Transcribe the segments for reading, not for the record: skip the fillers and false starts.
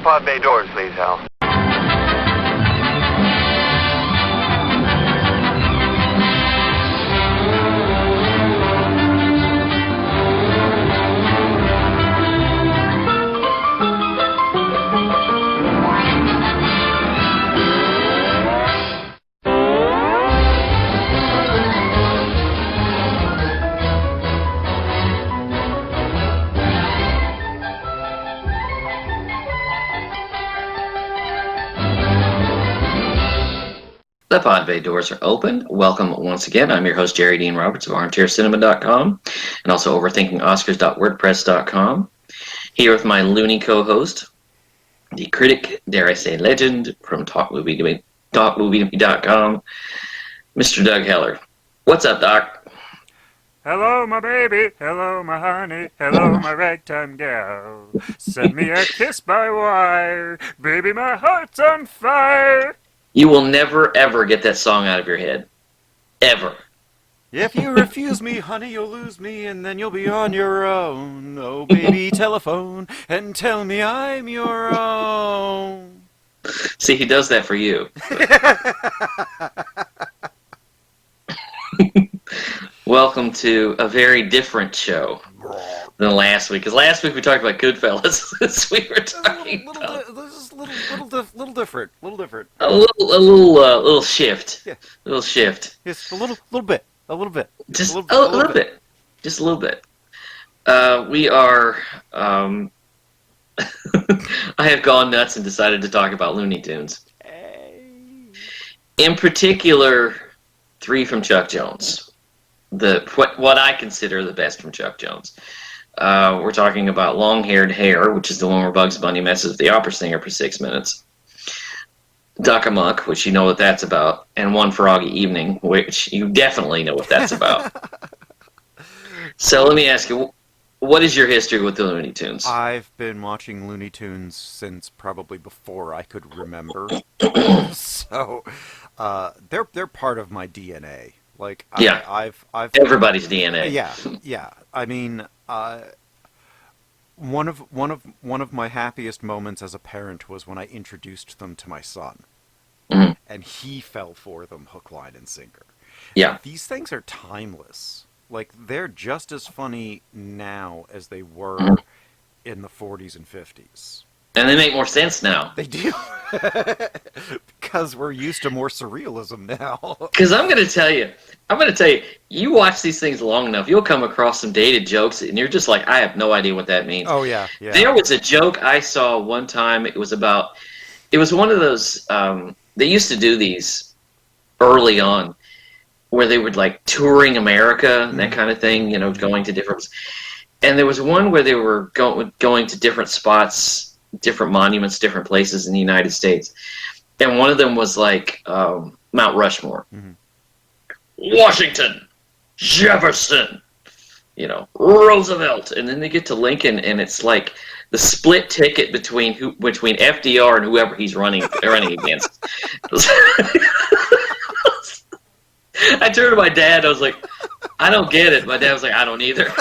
pod bay doors, please, Hal. The pod bay doors are open. Welcome once again. I'm your host, Jerry Dean Roberts of ArmchairCinema.com and also OverthinkingOscars.wordpress.com. Here with my loony co-host, the critic, dare I say legend, from TalkMovie.com, Mr. Doug Heller. What's up, Doc? Hello, my baby. Hello, my honey. Hello, my ragtime gal. Send me a kiss by wire. Baby, my heart's on fire. You will never, ever get that song out of your head. Ever. If you refuse me, honey, you'll lose me, and then you'll be on your own. Oh, baby, telephone, and tell me I'm your own. See, he does that for you. Welcome to a very different show than last week. Because last week we talked about Goodfellas. This week we're talking about... Little different. A little shift. Yeah. A little shift. Yes, a little bit. Just a little bit. Just a little bit. We are... I have gone nuts and decided to talk about Looney Tunes. Hey. In particular, 3 from Chuck Jones. What I consider the best from Chuck Jones. We're talking about Long-Haired Hare, which is the one where Bugs Bunny messes with the opera singer for 6 minutes. Amuck, which you know what that's about, and One Froggy Evening, which you definitely know what that's about. So let me ask you, what is your history with the Looney Tunes? I've been watching Looney Tunes since probably before I could remember. So, they're part of my DNA. Like, yeah, I've everybody's DNA. Yeah. I mean, one of my happiest moments as a parent was when I introduced them to my son, and he fell for them hook, line, and sinker. Yeah, and these things are timeless. Like, they're just as funny now as they were in the 40s and 50s. And they make more sense now. They do. Because we're used to more surrealism now. Because I'm going to tell you, you watch these things long enough, you'll come across some dated jokes, and you're just like, I have no idea what that means. Oh, yeah. There was a joke I saw one time, it was one of those, they used to do these early on, where they were like touring America and that kind of thing, going to different... And there was one where they were going to different spots, different monuments, different places in the United States. And one of them was like Mount Rushmore. Mm-hmm. Washington, Jefferson, Roosevelt. And then they get to Lincoln, and it's like the split ticket between FDR and whoever he's running against. I turned to my dad, I was like, I don't get it. My dad was like, I don't either.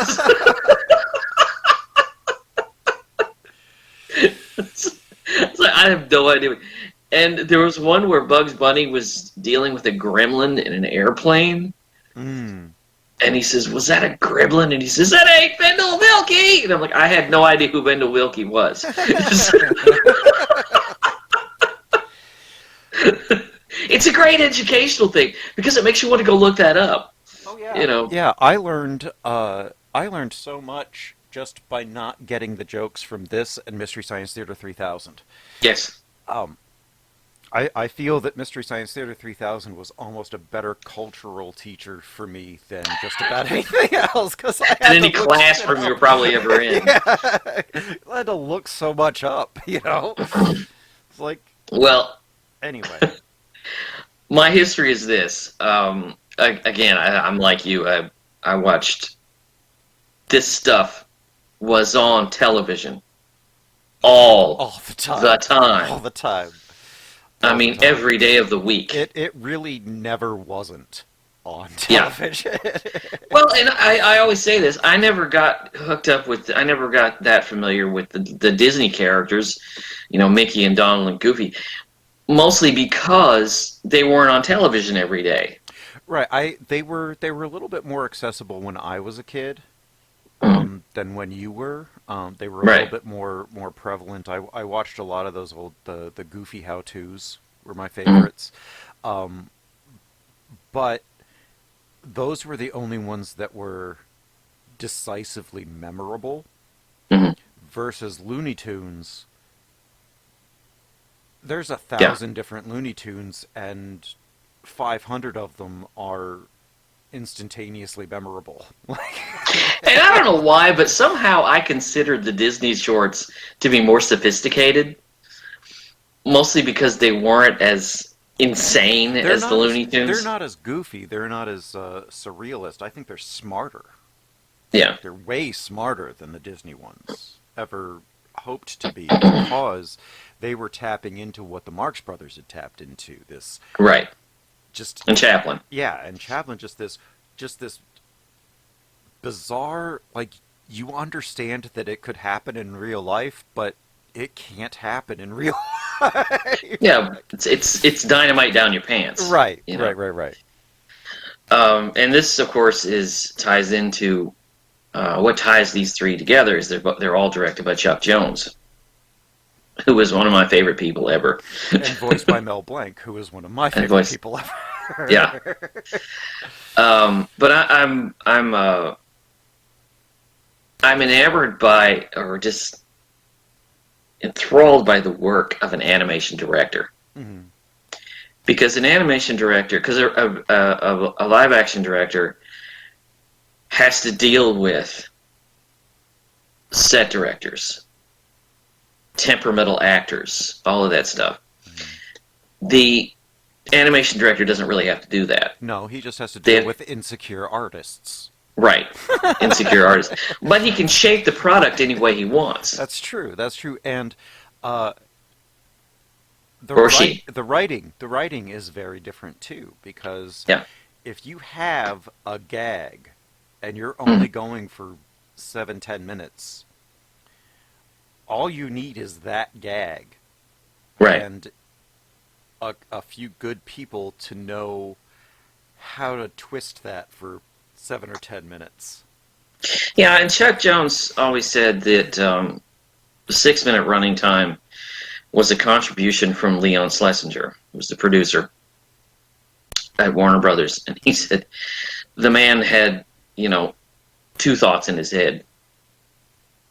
I have no idea. And there was one where Bugs Bunny was dealing with a gremlin in an airplane. And he says, was that a gremlin? And he says, that ain't Bendel Wilkie! And I'm like, I had no idea who Bendel Wilkie was. It's a great educational thing because it makes you want to go look that up. Oh yeah. Yeah, I learned so much just by not getting the jokes from this and Mystery Science Theater 3000. Yes. I feel that Mystery Science Theater 3000 was almost a better cultural teacher for me than just about anything else. Cause I had any classroom you were probably ever in. Yeah. I had to look so much up, It's like... Well... Anyway. My history is this. Again, I'm like you. I watched... This stuff was on television. All the time. All the time. I mean, every day of the week. It really never wasn't on Yeah. television. Well, and I always say this. I never got that familiar with the Disney characters, Mickey and Donald and Goofy, mostly because they weren't on television every day. Right. They were a little bit more accessible when I was a kid. Than when you were. They were a little Right. bit more prevalent. I watched a lot of those old the Goofy how-tos were my favorites. But those were the only ones that were decisively memorable Mhm. versus Looney Tunes. There's Yeah. 1,000 different Looney Tunes and 500 of them are instantaneously memorable. And I don't know why, but somehow I considered the Disney shorts to be more sophisticated, mostly because they weren't as insane as the Looney Tunes. They're not as goofy. They're not as surrealist. I think they're smarter. Yeah. They're way smarter than the Disney ones ever hoped to be because they were tapping into what the Marx Brothers had tapped into. This Right. just And Chaplin. yeah, and Chaplin just this bizarre, like, you understand that it could happen in real life, but it can't happen in real life. Yeah, it's dynamite down your pants. Right, you know? right. And this, of course, ties into what ties these three together is they're all directed by Chuck Jones, who is one of my favorite people ever. And voiced by Mel Blanc, who is one of my favorite people ever. Yeah. But I'm enamored by, or just enthralled by the work of an animation director. Mm-hmm. Because an animation director, because a live action director has to deal with set directors, temperamental actors, all of that stuff. Mm-hmm. The animation director doesn't really have to do that. No, he just has to deal with insecure artists. Right. Insecure artists. But he can shape the product any way he wants. That's true. And the writing is very different too, because if you have a gag and you're only going for 7-10 minutes, all you need is that gag. Right. And a few good people to know how to twist that for 7 or 10 minutes. Yeah, and Chuck Jones always said that the 6-minute running time was a contribution from Leon Schlesinger, who was the producer at Warner Brothers. And he said the man had, 2 thoughts in his head,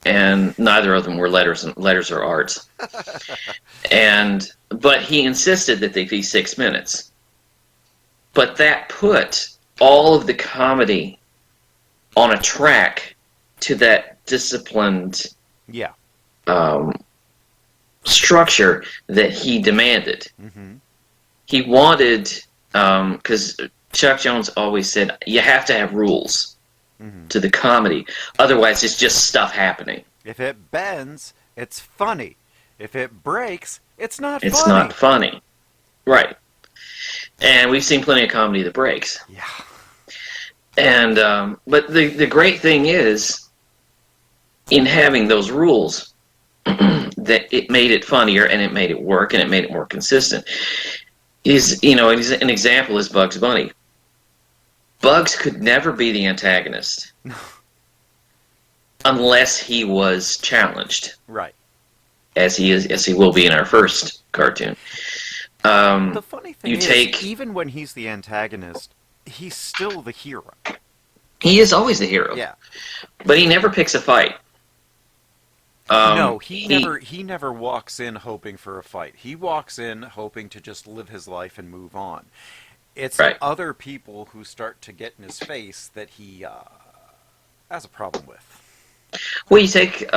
and neither of them were letters or arts. But he insisted that they be 6 minutes. But that put all of the comedy on a track to that disciplined structure that he demanded. Mm-hmm. He wanted, because Chuck Jones always said, you have to have rules to the comedy. Otherwise, it's just stuff happening. If it bends, it's funny. If it breaks, it's not funny. It's not funny. Right. And we've seen plenty of comedy that breaks. Yeah. And but the great thing is, in having those rules, that it made it funnier and it made it work and it made it more consistent. An example is Bugs Bunny. Bugs could never be the antagonist unless he was challenged. Right. As he will be in our first cartoon. The funny thing is, even when he's the antagonist, he's still the hero. He is always the hero. Yeah. But he never picks a fight. No, he never walks in hoping for a fight. He walks in hoping to just live his life and move on. It's other people who start to get in his face that he has a problem with. Well, you take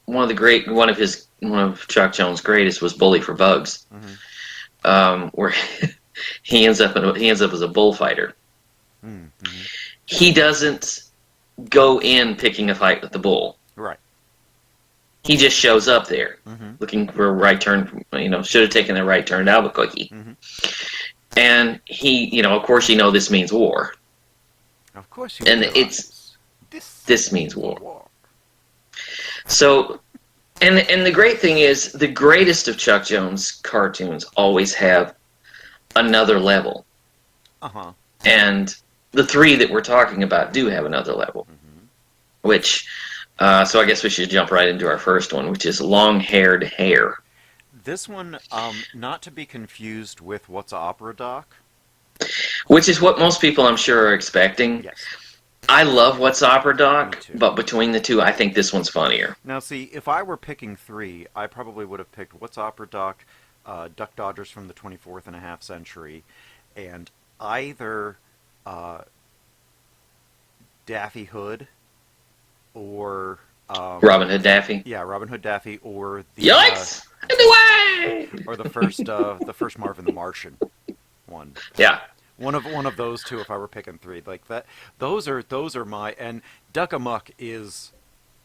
one of Chuck Jones' greatest was Bully for Bugs, where he ends up as a bullfighter. Mm-hmm. He doesn't go in picking a fight with the bull. Right. He just shows up there, looking for a right turn. Should have taken the right turn to Albuquerque. And he, of course, this means war. Of course you And realize. this means war. So, and the great thing is, the greatest of Chuck Jones cartoons always have another level. Uh-huh. And the three that we're talking about do have another level. Mm-hmm. Which, so I guess we should jump right into our first one, which is Long-Haired Hare. This one, not to be confused with What's Opera Doc. Which is what most people, I'm sure, are expecting. Yes. I love What's Opera Doc, but between the two, I think this one's funnier. Now, see, if I were picking three, I probably would have picked What's Opera Doc, Duck Dodgers from the 24th and a half century, and either Daffy Hood or... Robin Hood Daffy? Yeah, Robin Hood Daffy, or the... Yikes! In the way! Or the first Marvin the Martian one. Yeah. One of those two, if I were picking three, like that. Those are my, and Duck Amuck is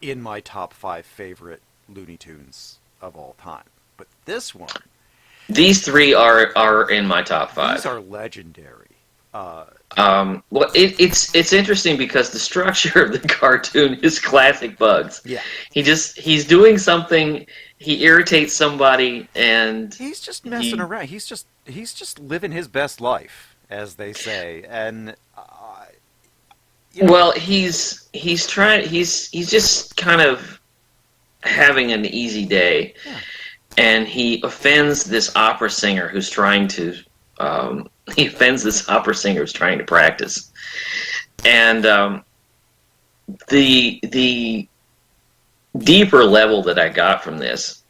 in my top 5 favorite Looney Tunes of all time. But this one, these three are in my top 5. These are legendary. Well, it's interesting because the structure of the cartoon is classic Bugs. Yeah. He's doing something. He irritates somebody, and he's just messing around. He's just living his best life, as they say, and well, he's just kind of having an easy day, and he offends this opera singer who's trying to practice, and the deeper level that I got from this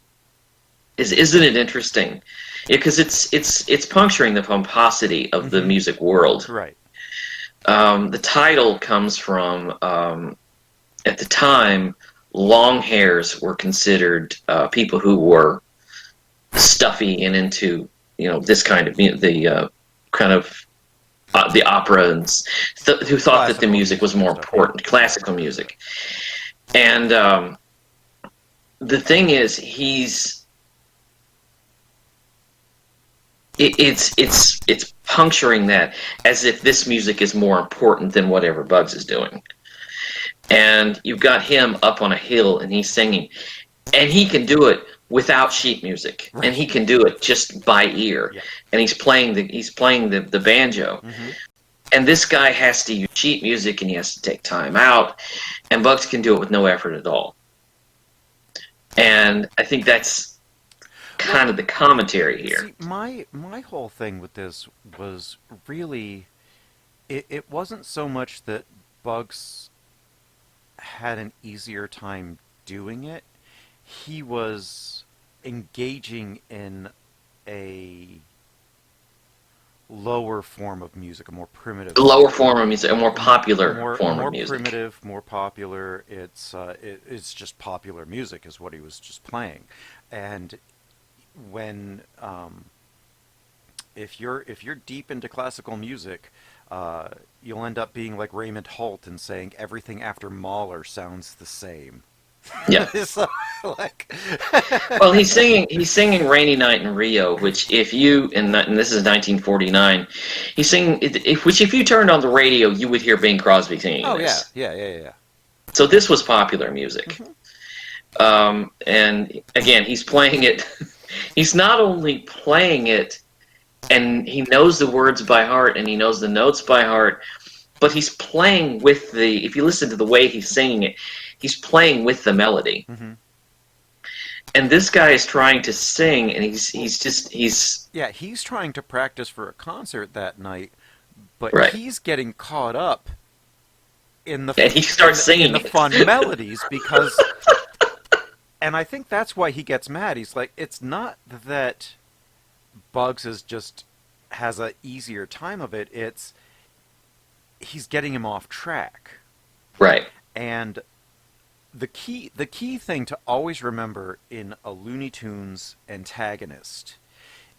isn't it interesting? Because it's puncturing the pomposity of the music world. Right. The title comes from at the time, long hairs were considered people who were stuffy and into this kind of the opera and who thought that the music was more important, classical music. And the thing is, it's puncturing that as if this music is more important than whatever Bugs is doing. And you've got him up on a hill and he's singing, and he can do it without sheet music, and he can do it just by ear. Yeah. And he's playing the banjo. Mm-hmm. And this guy has to use sheet music, and he has to take time out, and Bugs can do it with no effort at all. And I think that's kind of the commentary here. See, my whole thing with this was really, it wasn't so much that Bugs had an easier time doing it. He was engaging in a lower form of music, a more primitive... Lower form of music, a more popular form of music. More primitive, more popular. It's just popular music is what he was just playing. And when... if you're deep into classical music, you'll end up being like Raymond Holt and saying everything after Mahler sounds the same. Yeah. So, like... Well, he's singing "Rainy Night in Rio," which and this is 1949. He's singing which if you turned on the radio, you would hear Bing Crosby singing. Oh this. Yeah. So this was popular music. Mm-hmm. And again, he's playing it. He's not only playing it, and he knows the words by heart, and he knows the notes by heart, but he's playing with if you listen to the way he's singing it, he's playing with the melody. Mm-hmm. And this guy is trying to sing, and he's yeah, he's trying to practice for a concert that night, but he's getting caught up in the... And he starts singing the fun melodies, because... And I think that's why he gets mad. He's like, it's not that Bugs has a easier time of it, it's he's getting him off track. Right. And the key thing to always remember in a Looney Tunes antagonist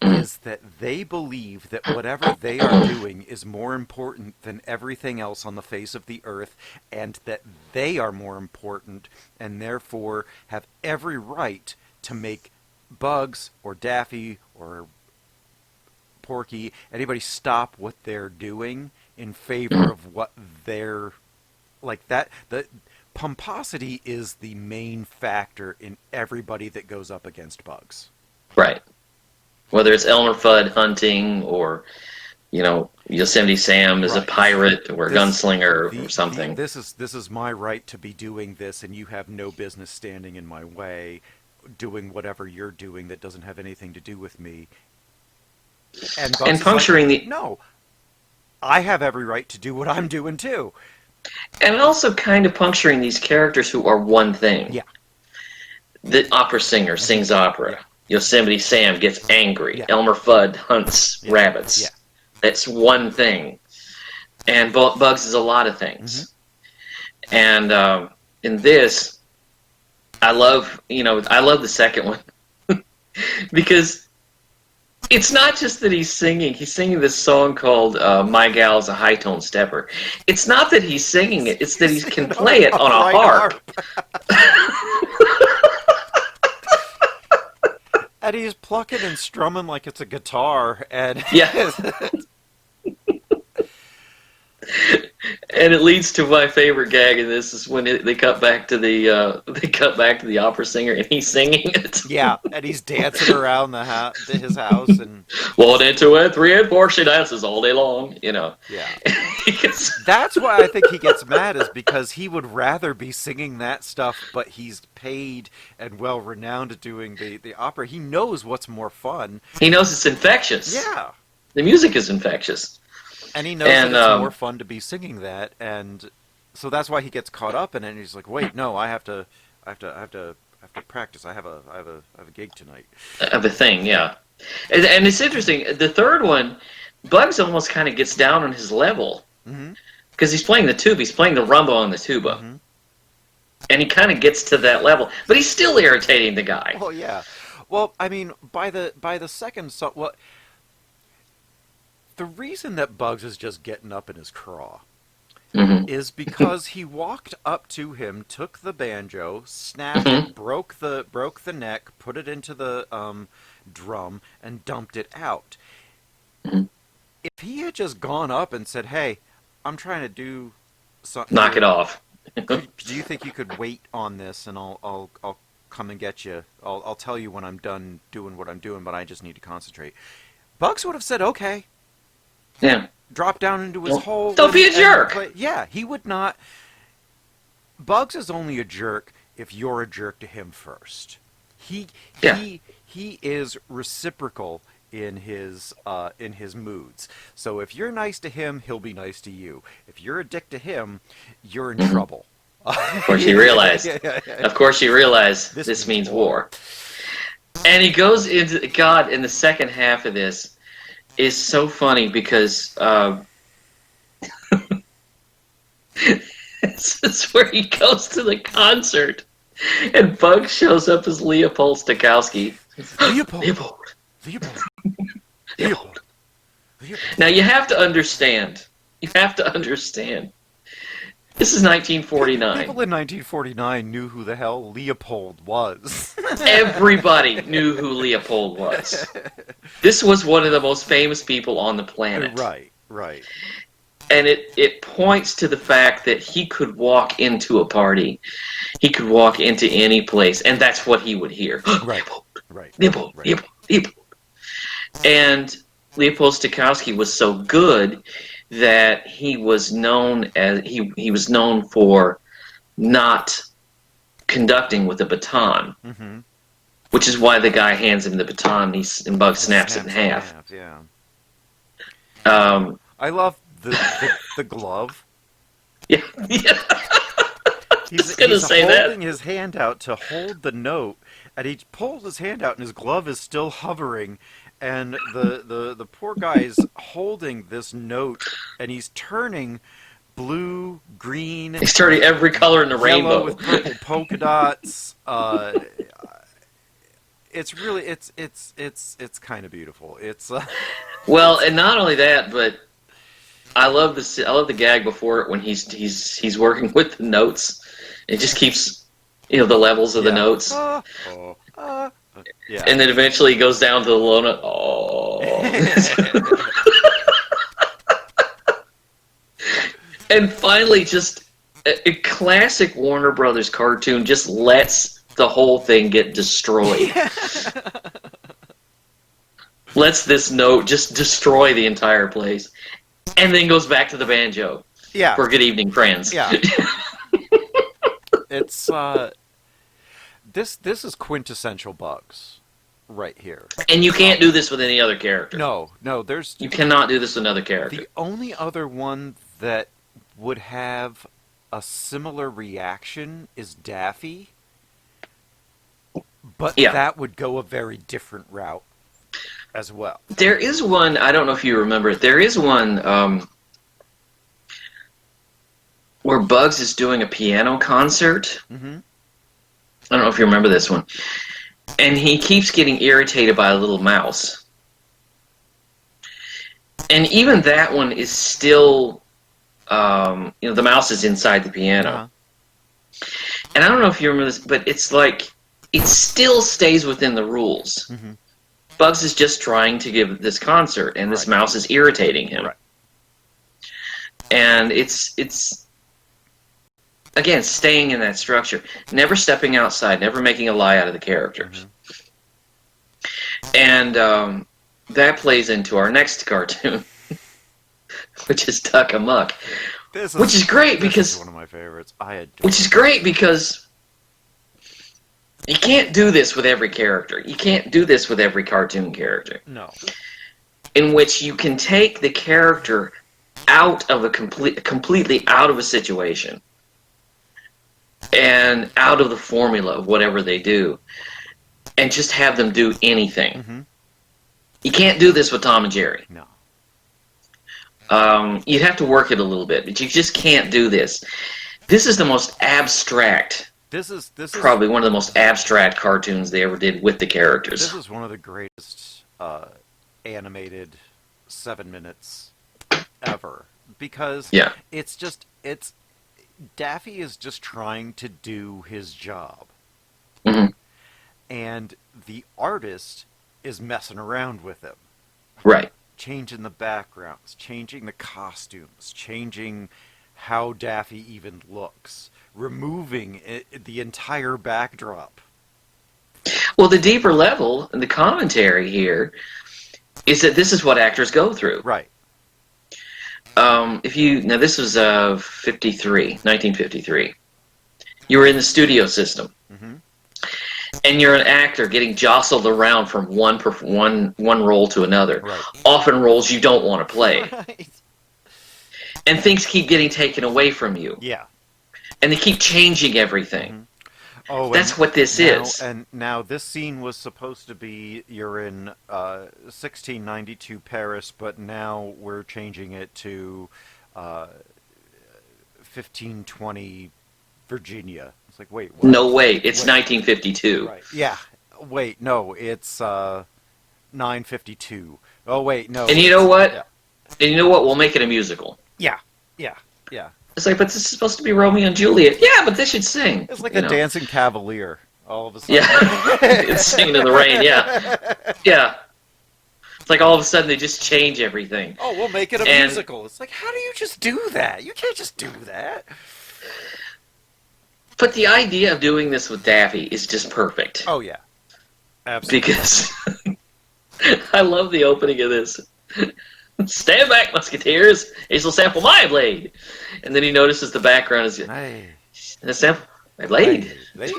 is that they believe that whatever they are doing is more important than everything else on the face of the earth, and that they are more important and therefore have every right to make Bugs or Daffy or Porky, anybody stop what they're doing in favor of what they're like. That the pomposity is the main factor in everybody that goes up against Bugs. Right. Whether it's Elmer Fudd hunting or, Yosemite Sam is a pirate or a gunslinger or something. This is my right to be doing this, and you have no business standing in my way, doing whatever you're doing that doesn't have anything to do with me. And puncturing no, I have every right to do what I'm doing too. And also kind of puncturing these characters who are one thing. Yeah. The opera singer sings opera. Yeah. Yosemite Sam gets angry. Yeah. Elmer Fudd hunts rabbits. Yeah. That's one thing. And Bugs is a lot of things. Mm-hmm. And in this, I love the second one. Because it's not just that he's singing. He's singing this song called "My Gal's a High Tone Stepper." It's not that he's singing it. It's that he can play it on a harp. And he's plucking and strumming like it's a guitar. And yeah. And it leads to my favorite gag in this is when they cut back to the opera singer and he's singing it. Yeah, and he's dancing around his house and 1 and 2 and 3 and 4 she dances all day long. Yeah. That's why I think he gets mad, is because he would rather be singing that stuff, but he's paid and well renowned at doing the opera. He knows what's more fun. He knows it's infectious. Yeah, the music is infectious. And he knows that it's more fun to be singing that, and so that's why he gets caught up in it. And he's like, "Wait, no, I have to practice. I have a gig tonight. I have a thing, yeah." And it's interesting. The third one, Bugs almost kind of gets down on his level because he's playing the tuba. He's playing the rumba on the tuba, and he kind of gets to that level. But he's still irritating the guy. Well, yeah. Well, I mean, by the second song, well. The reason that Bugs is just getting up in his craw is because he walked up to him, took the banjo, snapped it, broke the neck, put it into the drum, and dumped it out. If he had just gone up and said, "Hey, I'm trying to do something," knock it off. Do you think you could wait on this, and I'll come and get you? I'll tell you when I'm done doing what I'm doing, but I just need to concentrate. Bugs would have said, "Okay." Yeah. Drop down into his hole. Don't be a jerk. Yeah, he would not. Bugs is only a jerk if you're a jerk to him first. He is reciprocal in his moods. So if you're nice to him, he'll be nice to you. If you're a dick to him, you're in trouble. Of course you realize. Of course you realize this means war. And he goes into God in the second half of this. Is so funny because it's where he goes to the concert and Bugs shows up as Leopold Stokowski. Leopold. Now you have to understand. This is 1949. People in 1949 knew who the hell Leopold was. Everybody knew who Leopold was. This was one of the most famous people on the planet. Right. And it points to the fact that he could walk into a party. He could walk into any place, and that's what he would hear. Leopold. And Leopold Stokowski was so good that he was known as he was known for not conducting with a baton, which is why the guy hands him the baton and Bugs snaps it in half. Yeah. I love the glove. Yeah. He's holding his hand out to hold the note, and he pulls his hand out, and his glove is still hovering. And the poor guy's holding this note, and he's turning blue, green. He's turning every color in the rainbow with purple polka dots. It's really it's kind of beautiful. It's well, and not only that, but I love this. I love the gag before it when he's working with the notes. It just keeps the levels of the notes. Yeah. And then eventually he goes down to the low note. Oh. And finally, just a classic Warner Brothers cartoon just lets the whole thing get destroyed. Lets this note just destroy the entire place. And then goes back to the banjo. Yeah. For Good Evening, Friends. Yeah. It's, This is quintessential Bugs right here. And you can't do this with any other character. No, You cannot do this with another character. The only other one that would have a similar reaction is Daffy, but that would go a very different route as well. There is one, I don't know if you remember it, there is one where Bugs is doing a piano concert. Mm-hmm. I don't know if you remember this one. And he keeps getting irritated by a little mouse. And even that one is still, the mouse is inside the piano. Uh-huh. And I don't know if you remember this, but it's like, it still stays within the rules. Mm-hmm. Bugs is just trying to give this concert, and this mouse is irritating him. Right. And it's again, staying in that structure. Never stepping outside, never making a lie out of the characters. Mm-hmm. And that plays into our next cartoon, which is Duck Amuck. Which is great because... This is one of my favorites. Which is great because... You can't do this with every character. You can't do this with every cartoon character. No. In which you can take the character out of completely out of a situation and out of the formula of whatever they do and just have them do anything. Mm-hmm. You can't do this with Tom and Jerry. No. You'd have to work it a little bit, but you just can't do this. This is the most abstract... This is probably one of the most abstract cartoons they ever did with the characters. This is one of the greatest animated 7 minutes ever because it's Daffy is just trying to do his job, mm-hmm. and the artist is messing around with him, right? Changing the backgrounds, changing the costumes, changing how Daffy even looks. Removing the entire backdrop. Well, the deeper level and the commentary here is that this is what actors go through. Right. Now this was 1953. You were in the studio system, mm-hmm. and you're an actor getting jostled around from one role to another. Right. Often roles you don't want to play, right. And things keep getting taken away from you. Yeah. And they keep changing everything. Mm-hmm. Oh, that's what this is. And now this scene was supposed to be you're in 1692 Paris, but now we're changing it to 1520 Virginia. It's like, wait, what? No, wait, it's 1952. Right. Yeah. Wait, no, it's 952. Oh, wait, no. And you know what? Yeah. And you know what? We'll make it a musical. Yeah. It's like, but this is supposed to be Romeo and Juliet. Yeah, but they should sing. It's like a dancing cavalier, all of a sudden. Yeah, it's singing in the rain, yeah. It's like all of a sudden they just change everything. Oh, we'll make it a musical. It's like, how do you just do that? You can't just do that. But the idea of doing this with Daffy is just perfect. Oh, yeah. Absolutely. Because I love the opening of this. Stand back, musketeers! He shall sample my blade! And then he notices the background is... Hey. Sample my blade? Hey.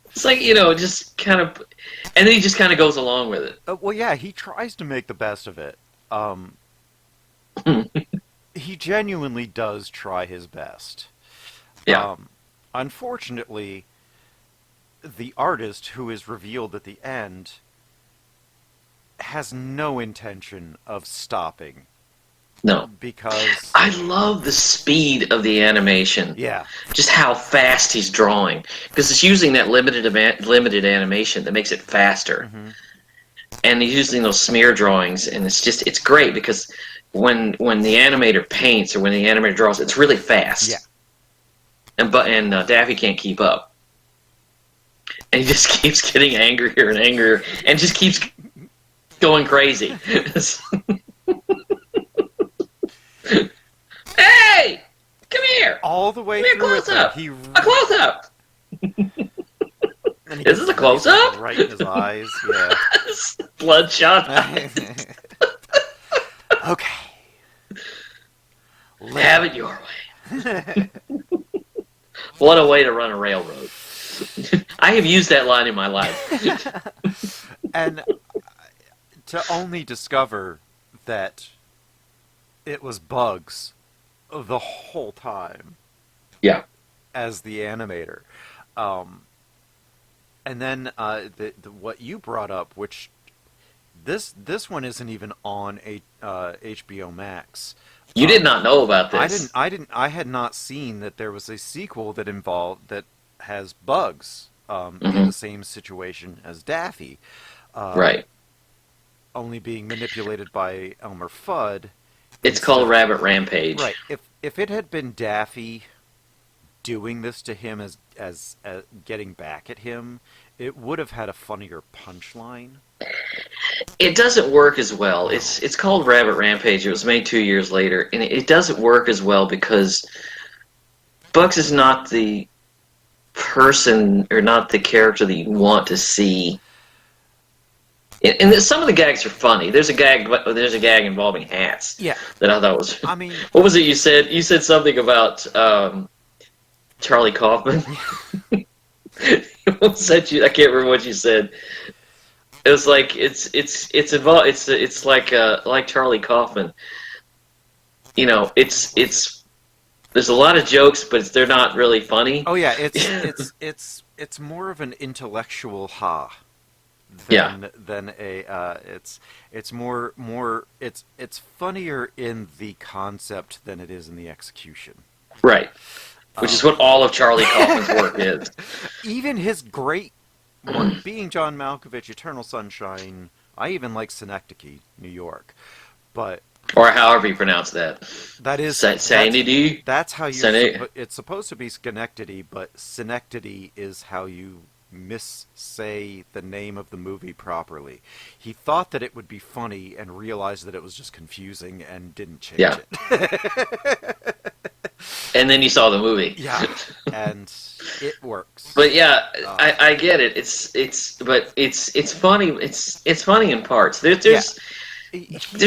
It's like, just kind of... And then he just kind of goes along with it. Well, yeah, he tries to make the best of it. He genuinely does try his best. Yeah. Unfortunately... the artist, who is revealed at the end, has no intention of stopping. No. Because... I love the speed of the animation. Yeah. Just how fast he's drawing. Because it's using that limited animation that makes it faster. Mm-hmm. And he's using those smear drawings, and it's great because when the animator paints or when the animator draws, it's really fast. Yeah. And Daffy can't keep up. and he just keeps getting angrier and angrier, and just keeps going crazy. Hey, come here! All the way Come here, through close up. He... A close up. Is this a close up? Right in his eyes. Yeah. Bloodshot. Okay. Have it your way. What a way to run a railroad. I have used that line in my life. And to only discover that it was Bugs the whole time. Yeah. As the animator. And then what you brought up, which this one isn't even on HBO Max. You did not know about this. I had not seen that there was a sequel that has Bugs in the same situation as Daffy. Right. Only being manipulated by Elmer Fudd. It's called Rabbit Rampage. Right. If it had been Daffy doing this to him as getting back at him, it would have had a funnier punchline. It doesn't work as well. It's called Rabbit Rampage. It was made 2 years later, and it doesn't work as well because Bugs is not the person or not the character that you want to see. And some of the gags are funny. There's a gag involving hats. Yeah. That I thought was. I mean, what was it you said? You said something about Charlie Kaufman. I can't remember what you said. It was like it's like Charlie Kaufman. You know, it's there's a lot of jokes, but they're not really funny. Oh yeah, it's more of an intellectual ha. Than it's more it's funnier in the concept than it is in the execution. Right. Which is what all of Charlie Kaufman's work is. Even his great one, being John Malkovich, Eternal Sunshine. I even like Synecdoche, New York, but or however you pronounce that. That is Sanity. That's how you. It's supposed to be Schenectady, but Synecdoche is how you missay the name of the movie properly. He thought that it would be funny and realized that it was just confusing and didn't change it. And then you saw the movie. Yeah, and it works. But yeah, I get it. It's funny. It's funny in parts. There's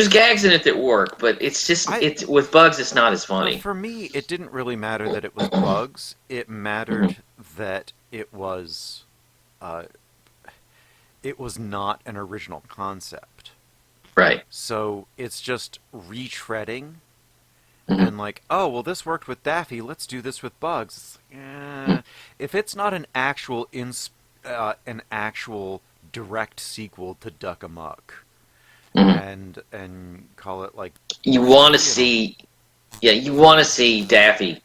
gags in it that work, but it's just with Bugs. It's not as funny. For me, it didn't really matter that it was Bugs. It mattered that it was not an original concept. Right. So it's just retreading. And like, oh, well, this worked with Daffy. Let's do this with Bugs. It's like, if it's not an actual direct sequel to Duck Amuck, and call it like you want to see, you want to see Daffy.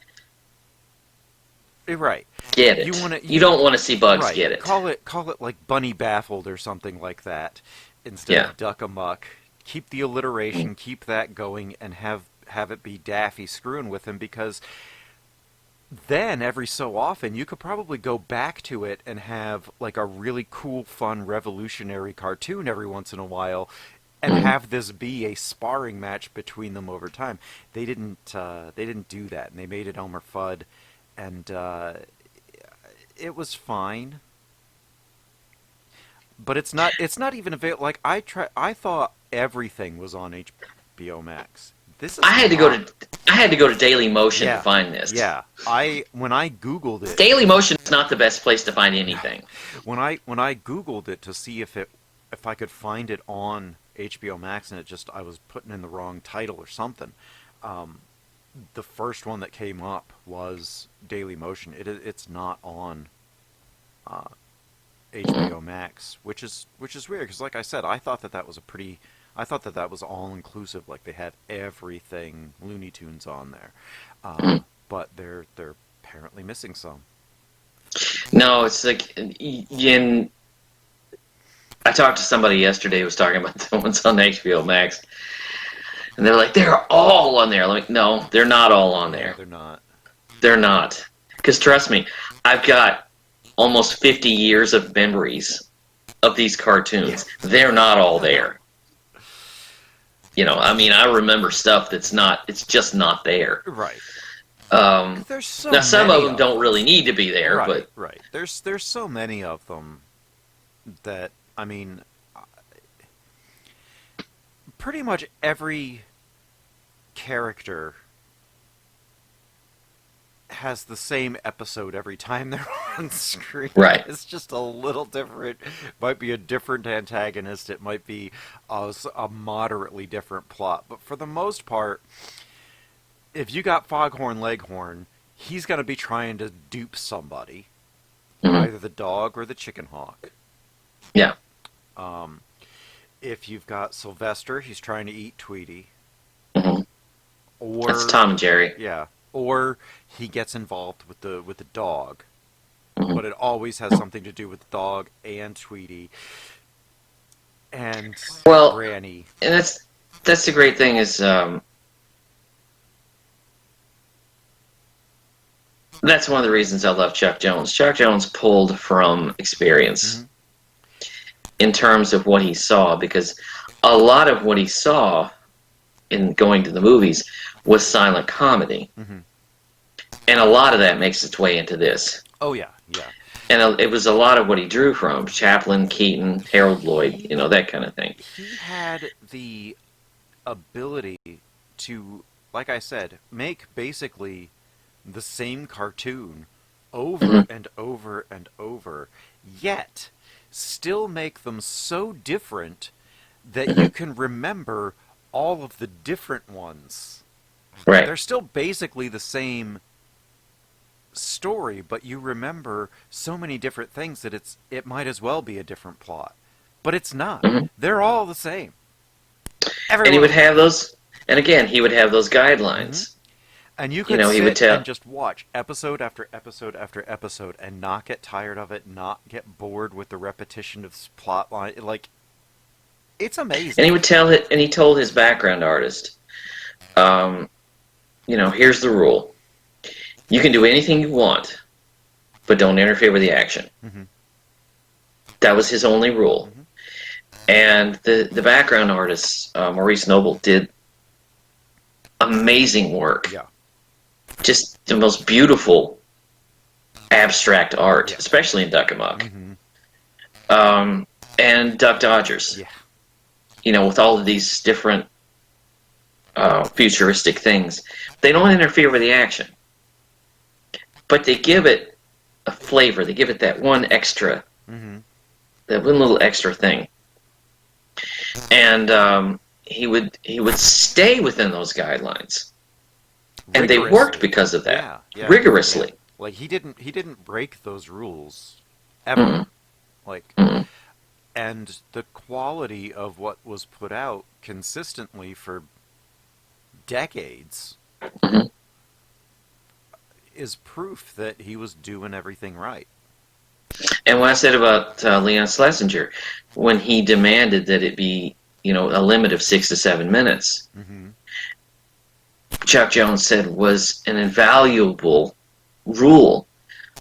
Right. Get it. You don't want to see Bugs get it. Call it like Bunny Baffled or something like that instead of Duck Amuck. Keep the alliteration, keep that going, and have it be Daffy screwing with him, because then every so often you could probably go back to it and have like a really cool, fun, revolutionary cartoon every once in a while, and have this be a sparring match between them over time. They didn't do that, and they made it Elmer Fudd, and it was fine. But it's not even available. Like I thought everything was on HBO Max. I had to go to Daily Motion to find this. Yeah, when I Googled it, Daily Motion is not the best place to find anything. When I Googled it to see if I could find it on HBO Max, and I was putting in the wrong title or something. The first one that came up was Daily Motion. It's not on HBO Max, which is weird, because like I said, I thought that was all inclusive, like they had everything Looney Tunes on there, but they're apparently missing some. No, it's like I talked to somebody yesterday who was talking about the ones on HBO Max, and they're like, they're all on there. I'm like, no, they're not all on there. They're not. They're not. Because trust me, I've got almost 50 years of memories of these cartoons. They're not all there. I mean, I remember stuff it's just not there. Right. There's so now, some many of them don't really need to be there, but... Right. There's so many of them that, I mean, pretty much every character has the same episode every time they're on screen. Right. It's just a little different. Might be a different antagonist. It might be a moderately different plot. But for the most part, if you got Foghorn Leghorn, he's going to be trying to dupe somebody. Either the dog or the chicken hawk. Yeah. If you've got Sylvester, he's trying to eat Tweety. Or that's Tom and Jerry. Yeah. Or he gets involved with the dog. But it always has something to do with the dog and Tweety and Granny. And that's the great thing is that's one of the reasons I love Chuck Jones. Chuck Jones pulled from experience in terms of what he saw, because a lot of what he saw in going to the movies was silent comedy. And a lot of that makes its way into this. Oh, yeah. And it was a lot of what he drew from. Chaplin, Keaton, Harold Lloyd, that kind of thing. He had the ability to, like I said, make basically the same cartoon over and over and over, yet still make them so different that you can remember all of the different ones. Right. They're still basically the same story, but you remember so many different things that it might as well be a different plot. But it's not. They're all the same. And he would have those, and again, he would have those guidelines. And you could sit and just watch episode after episode after episode and not get tired of it, not get bored with the repetition of plot line. Like, it's amazing. And he would he told his background artist, here's the rule. You can do anything you want, but don't interfere with the action. That was his only rule. And the background artist, Maurice Noble, did amazing work. Yeah. Just the most beautiful abstract art, especially in Duck Amuck. And Duck Dodgers. Yeah. With all of these different futuristic things. They don't interfere with the action. But they give it a flavor. They give it that one extra, that one little extra thing. And he would stay within those guidelines, and they worked because of that. Rigorously. Yeah. Like he didn't break those rules ever. And the quality of what was put out consistently for decades is proof that he was doing everything right. And what I said about Leon Schlesinger, when he demanded that it be, a limit of 6 to 7 minutes, Chuck Jones said was an invaluable rule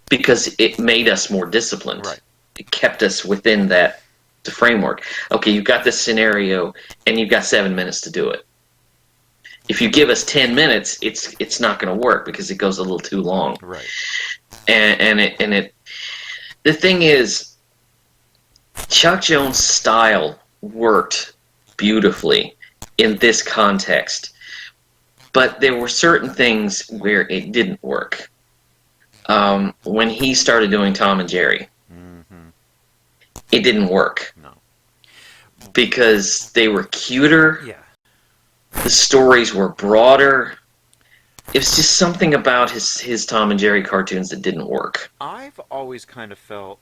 because it made us more disciplined. Right. It kept us within the framework. Okay, you've got this scenario, and you've got 7 minutes to do it. If you give us 10 minutes, it's not going to work because it goes a little too long. Right. And the thing is, Chuck Jones' style worked beautifully in this context, but there were certain things where it didn't work. When he started doing Tom and Jerry, it didn't work. No. Because they were cuter. Yeah. The stories were broader. It was just something about his Tom and Jerry cartoons that didn't work. I've always kind of felt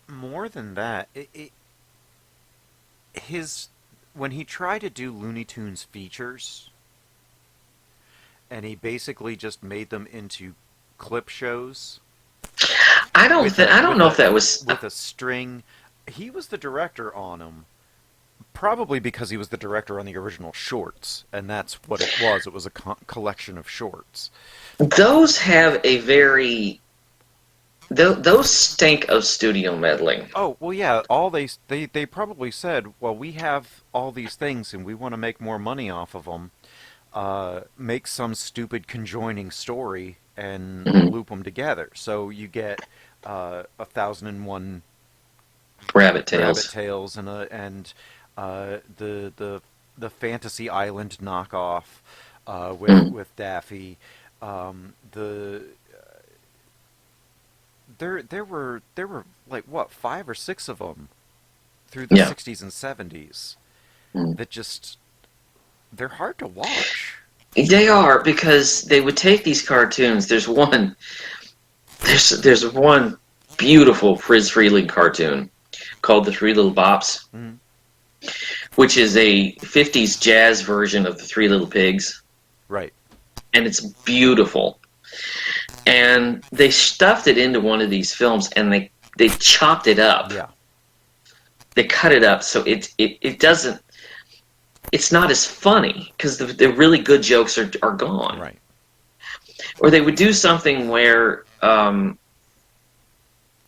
more than that. When he tried to do Looney Tunes features, and he basically just made them into clip shows. I don't know if that was with a string. He was the director on them, Probably because he was the director on the original shorts, and that's what it was. It was a collection of shorts. Those have a very... Those stink of studio meddling. Oh, well, yeah, they probably said, well, we have all these things and we want to make more money off of them. Make some stupid conjoining story and loop them together. So you get 1001 Rabbit Tales and the Fantasy Island knockoff with Daffy. There were like what 5 or 6 of them through the 60s and 70s that just they're hard to watch. They are, because they would take these cartoons. There's one beautiful Friz Freleng cartoon called The Three Little Bops, which is a 50s jazz version of The Three Little Pigs. Right. And it's beautiful. And they stuffed it into one of these films, and they chopped it up. Yeah. They cut it up so it doesn't... It's not as funny, because the really good jokes are gone. Right. Or they would do something where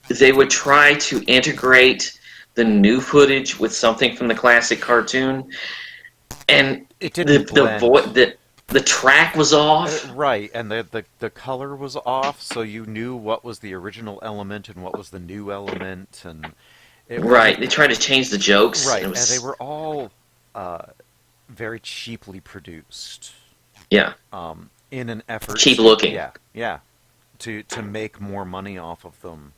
they would try to integrate the new footage with something from the classic cartoon, and it didn't the track was off. Right, and the color was off, so you knew what was the original element and what was the new element, and right. They tried to change the jokes. Right, and they were all very cheaply produced. Yeah. In an effort. Cheap looking. Yeah. To make more money off of them,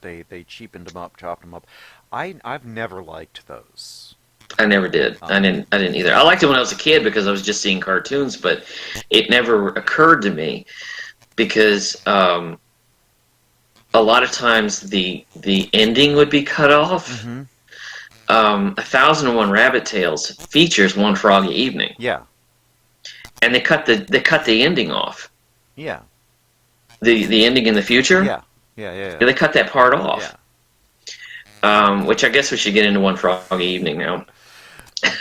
they cheapened them up, chopped them up. I've never liked those. I never did. I didn't either. I liked it when I was a kid because I was just seeing cartoons, but it never occurred to me because a lot of times the ending would be cut off. Mm-hmm. 1001 Rabbit Tales features One Froggy Evening. Yeah. And they cut the ending off. Yeah. The ending in the future. Yeah. They cut that part off. Yeah. Which I guess we should get into One Froggy Evening now.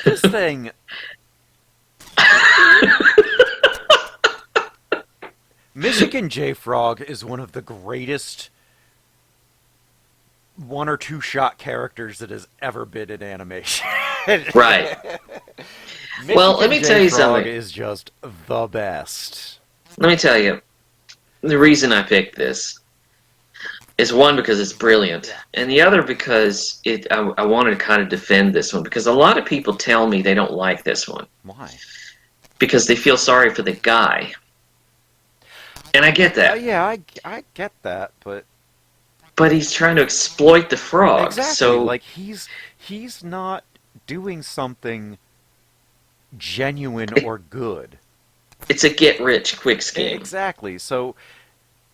This thing. Michigan J. Frog is one of the greatest 1 or 2 shot characters that has ever been in animation. Right. Well, let me tell you something. Is just the best. Let me tell you, the reason I picked this is one, because it's brilliant, and the other because I wanted to kind of defend this one, because a lot of people tell me they don't like this one. Why? Because they feel sorry for the guy. And I get that. Yeah, I get that, but he's trying to exploit the frog. Exactly. So like he's not doing something genuine or good. It's a get-rich-quick scheme. Exactly. So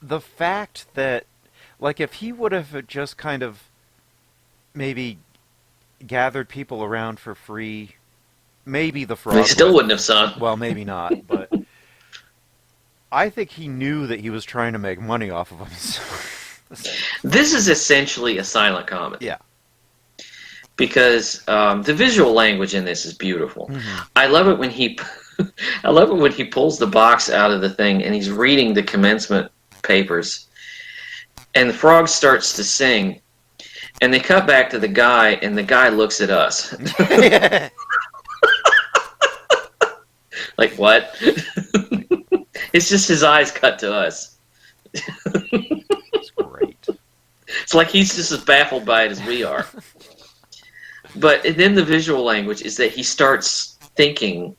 the fact that, like, if he would have just kind of maybe gathered people around for free, maybe the frog... They still wouldn't have sung. Well, maybe not, but I think he knew that he was trying to make money off of him. This is essentially a silent comedy. Yeah. Because the visual language in this is beautiful. Mm-hmm. I love it when he... I love it when he pulls the box out of the thing and he's reading the commencement papers. And the frog starts to sing. And they cut back to the guy, and the guy looks at us. Like, what? It's just his eyes cut to us. It's great. It's like he's just as baffled by it as we are. But then the visual language is that he starts thinking,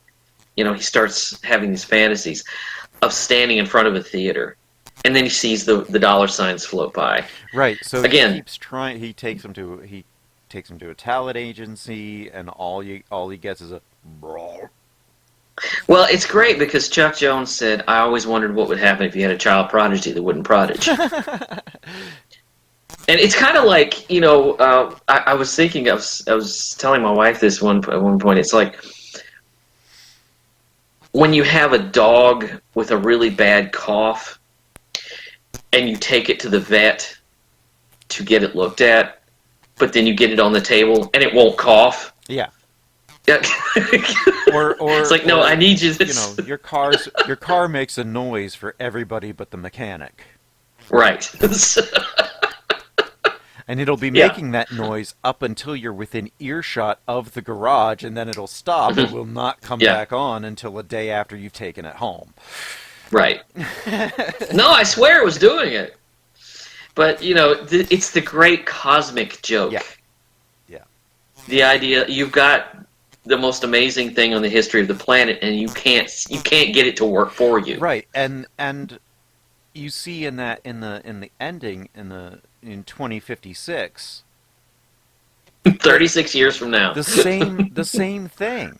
he starts having these fantasies of standing in front of a theater. And then he sees the dollar signs float by. Right. So again, he keeps trying. He takes him to a talent agency, and all he gets is a brawl. Well, it's great because Chuck Jones said, "I always wondered what would happen if you had a child prodigy that wouldn't prodige." And it's kind of like, I was thinking, I was telling my wife this at one point. It's like when you have a dog with a really bad cough, and you take it to the vet to get it looked at, but then you get it on the table and it won't cough. Yeah. Yeah. Or It's like, no, I need you. You know, your car makes a noise for everybody but the mechanic. Right. And it'll be Yeah. making that noise up until you're within earshot of the garage, and then it'll stop and will not come Yeah. back on until a day after you've taken it home. Right. No, I swear it was doing it. But, you know, it's the great cosmic joke. Yeah. Yeah. The idea you've got the most amazing thing on the history of the planet, and you can't get it to work for you. Right. And you see in the ending in 2056 36 years from now. the same thing.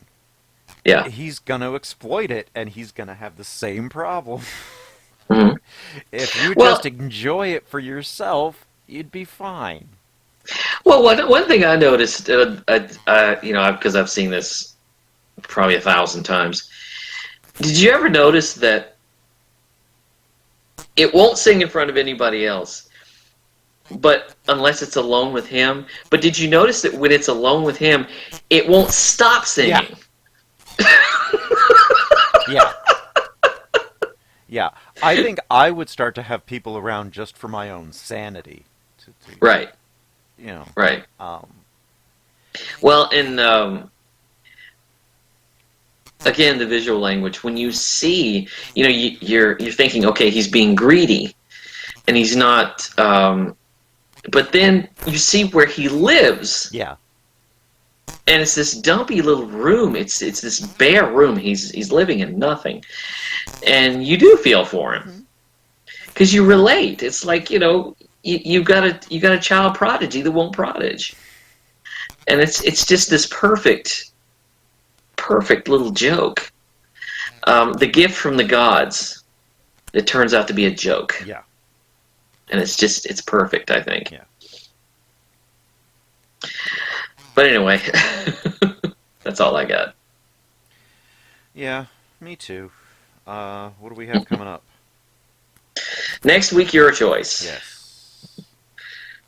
Yeah. He's going to exploit it, and he's going to have the same problem. Mm-hmm. If you just enjoy it for yourself, you'd be fine. Well, one thing I noticed, you know, because I've seen this probably 1,000 times. Did you ever notice that it won't sing in front of anybody else, but unless it's alone with him? But did you notice that when it's alone with him, it won't stop singing? Yeah. Yeah. I think I would start to have people around just for my own sanity. Right. You know. Right. Well, and again, the visual language. When you see, you know, you're thinking, okay, he's being greedy, and he's not. But then you see where he lives. Yeah. And it's this dumpy little room. It's this bare room. He's living in nothing, and you do feel for him because you relate. It's like, you know, you got a child prodigy that won't prodige, and it's just this perfect little joke. The gift from the gods. It turns out to be a joke. Yeah. And it's perfect, I think. Yeah. But anyway, that's all I got. Yeah, me too. What do we have coming up? Next week, your choice. Yes.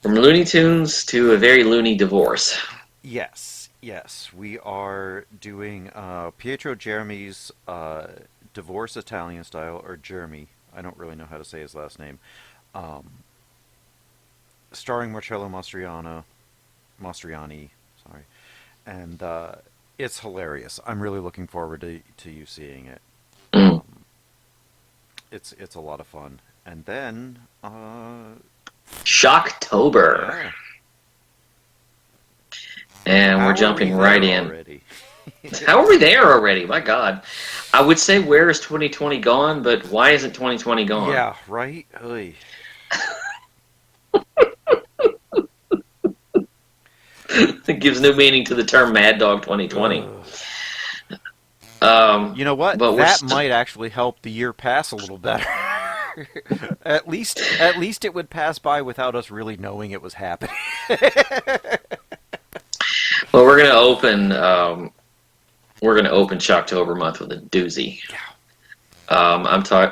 From Looney Tunes to a very loony divorce. Yes. We are doing Pietro Germi's Divorce Italian Style, or Germi. I don't really know how to say his last name. Starring Marcello Mastroianni, sorry. And it's hilarious. I'm really looking forward to you seeing it. It's a lot of fun. And then Shocktober. Yeah. And we're jumping right in. Already? How are we there already? My God. I would say, where is 2020 gone? But why isn't 2020 gone? Yeah, right? Oy. It gives new meaning to the term Mad Dog 2020. You know what? That might actually help the year pass a little better. At least it would pass by without us really knowing it was happening. Well, we're gonna open Shocktober month with a doozy. Yeah.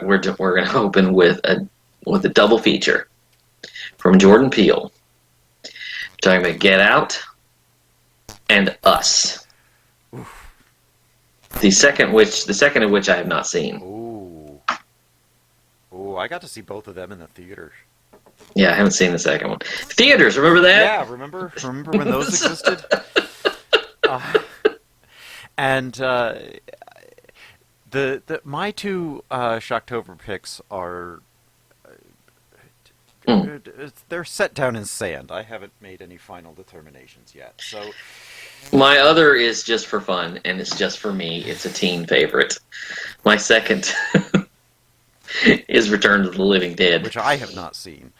We're gonna open with a double feature from Jordan Peele. We're talking about Get Out and Us. Oof. The second of which I have not seen. Ooh, I got to see both of them in the theater. Yeah, I haven't seen the second one. Theaters, remember that? Yeah, remember when those existed? And my two Shocktober picks are they're set down in sand. I haven't made any final determinations yet. So my other is just for fun, and it's just for me. It's a teen favorite. My second is Return of the Living Dead, which I have not seen.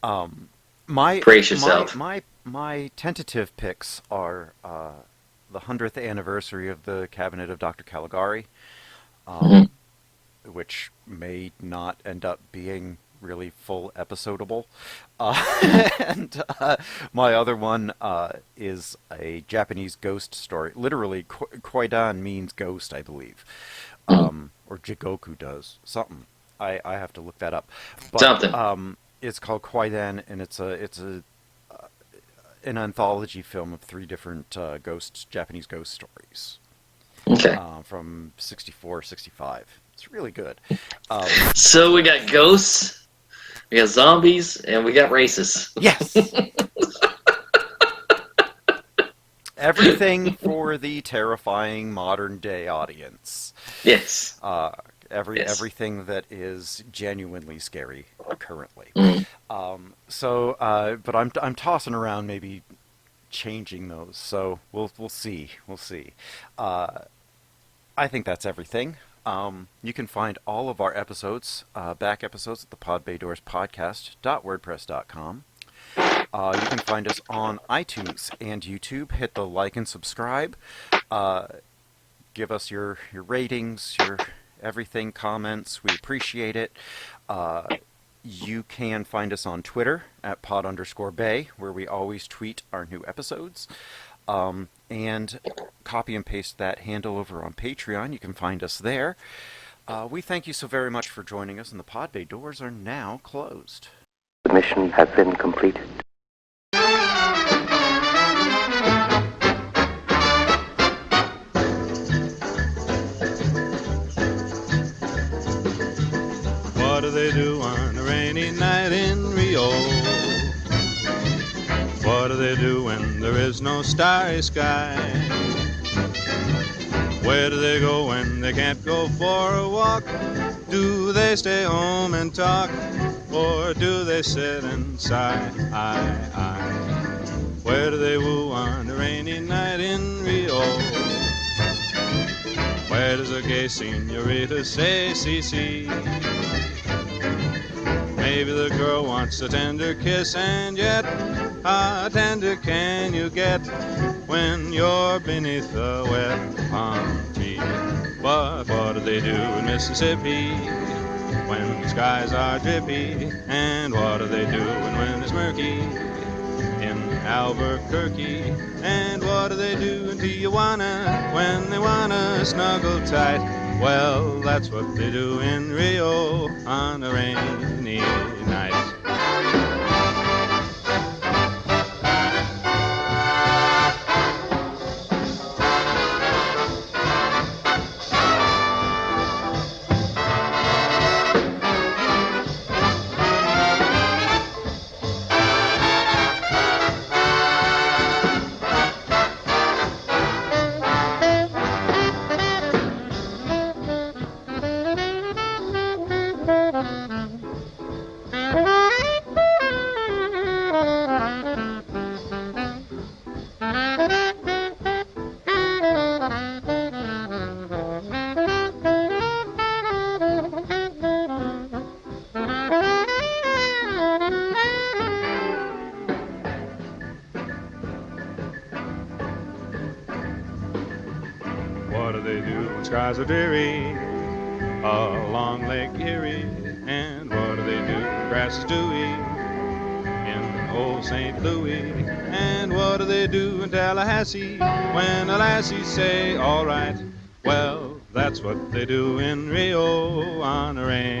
Brace yourself. My tentative picks are the 100th anniversary of the Cabinet of Dr. Caligari, which may not end up being really full episodable. And my other one is a Japanese ghost story. Literally, Koidan means ghost, I believe. Or Jigoku does. Something. I have to look that up. But, Something. It's called Koidan, and it's a an anthology film of 3 different Japanese ghost stories. Okay. From 64, 65. It's really good. So we got ghosts, we got zombies, and we got racists. Yes! Everything for the terrifying modern-day audience. Yes. Everything that is genuinely scary currently. But I'm tossing around maybe changing those. So we'll see. We'll see. I think that's everything. You can find all of our episodes, back episodes, at the podbaydoorspodcast.wordpress.com. You can find us on iTunes and YouTube. Hit the like and subscribe. Give us your ratings, your everything, comments. We appreciate it. You can find us on Twitter at pod_bay, where we always tweet our new episodes. And copy and paste that handle over on Patreon. You can find us there. We thank you so very much for joining us, and the pod bay doors are now closed. The mission has been completed. What do they do on a rainy night in Rio? What do they do when there is no starry sky? Where do they go when they can't go for a walk? Do they stay home and talk, or do they sit and sigh? Where do they woo on a rainy night in Rio? Where does a gay senorita say, see? Maybe the girl wants a tender kiss, and yet how tender can you get when you're beneath a wet palm tree? But what do they do in Mississippi when the skies are drippy? And what do they do when it's murky in Albuquerque? And what do they do in Tijuana when they wanna snuggle tight? Well, that's what they do in Rio on a rainy night. What do they do when skies are dreary along Lake Erie? And what do they do when grass is dewy in old St. Louis? And what do they do in Tallahassee when the lassies say, all right? Well, that's what they do in Rio on a rainy